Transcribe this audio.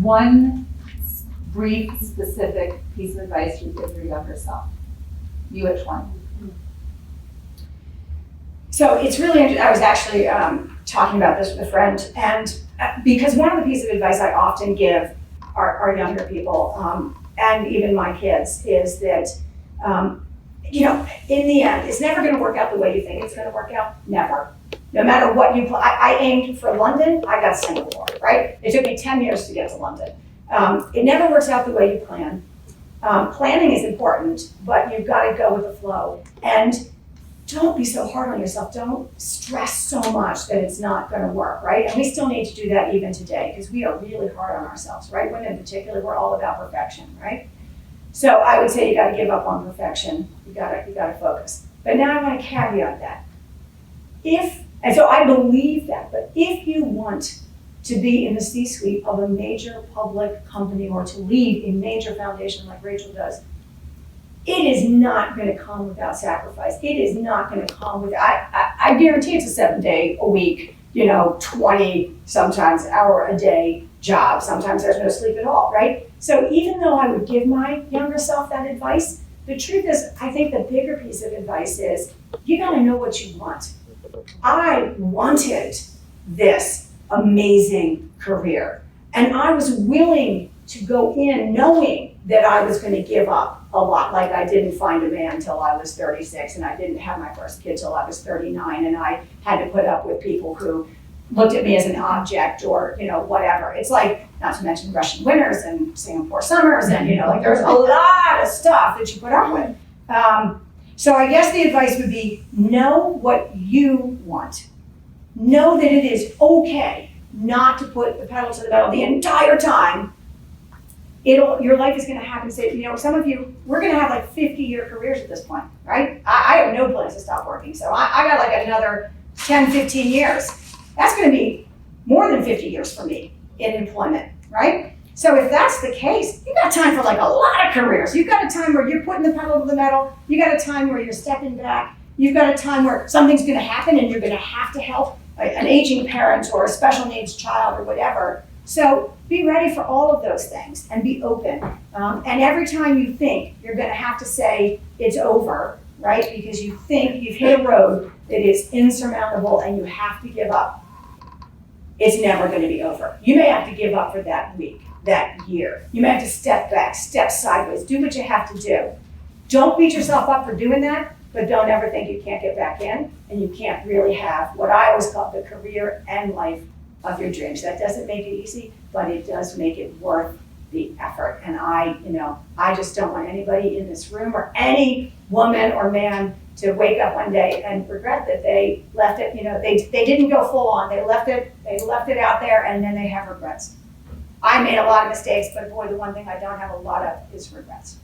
one brief, specific piece of advice you give your younger self. You at 20. So it's really interesting. I was actually talking about this with a friend, and because one of the pieces of advice I often give our younger people, and even my kids, is that, in the end, it's never going to work out the way you think it's going to work out. Never. No matter what you plan. I aimed for London, I got Singapore, right? It took me 10 years to get to London. It never works out the way you plan. Planning is important, but you've got to go with the flow. And don't be so hard on yourself. Don't stress so much that it's not going to work, right? And we still need to do that even today, because we are really hard on ourselves, right? Women in particular, we're all about perfection, right? So I would say you got to give up on perfection. You got to focus. But now I want to caveat that. And so I believe that, but if you want to be in the C-suite of a major public company or to lead a major foundation like Rachel does, it is not going to come without sacrifice. It is not going to come with, I guarantee it's a 7-day-a-week, 20 sometimes hour a day job. Sometimes there's no sleep at all, right? So even though I would give my younger self that advice, the truth is, I think the bigger piece of advice is, you got to know what you want. I wanted this amazing career, and I was willing to go in knowing that I was going to give up a lot. Like, I didn't find a man until I was 36, and I didn't have my first kid till I was 39, and I had to put up with people who looked at me as an object or, whatever. It's like, not to mention Russian winters and Singapore summers, and, there's a lot of stuff that you put up with. So I guess the advice would be, know what you want. Know that it is okay not to put the pedal to the metal the entire time. Your life is going to happen. Say, some of you, we're going to have like 50-year careers at this point, right? I have no plans to stop working. So I got like another 10, 15 years. That's going to be more than 50 years for me in employment, right? So if that's the case, you got time for like a lot of careers. You've got a time where you're putting the pedal to the metal. You got a time where you're stepping back. You've got a time where something's going to happen and you're going to have to help an aging parent or a special needs child or whatever. So be ready for all of those things and be open. And every time you think you're going to have to say it's over, right? Because you think you've hit a road that is insurmountable and you have to give up, it's never going to be over. You may have to give up for that week, that year. You may have to step back, step sideways, do what you have to do. Don't beat yourself up for doing that, but don't ever think you can't get back in and you can't really have what I always call the career and life of your dreams. That doesn't make it easy, but it does make it worth the effort. And I just don't want anybody in this room or any woman or man to wake up one day and regret that they left it, they didn't go full on. They left it out there and then they have regrets. I made a lot of mistakes, but boy, the one thing I don't have a lot of is regrets.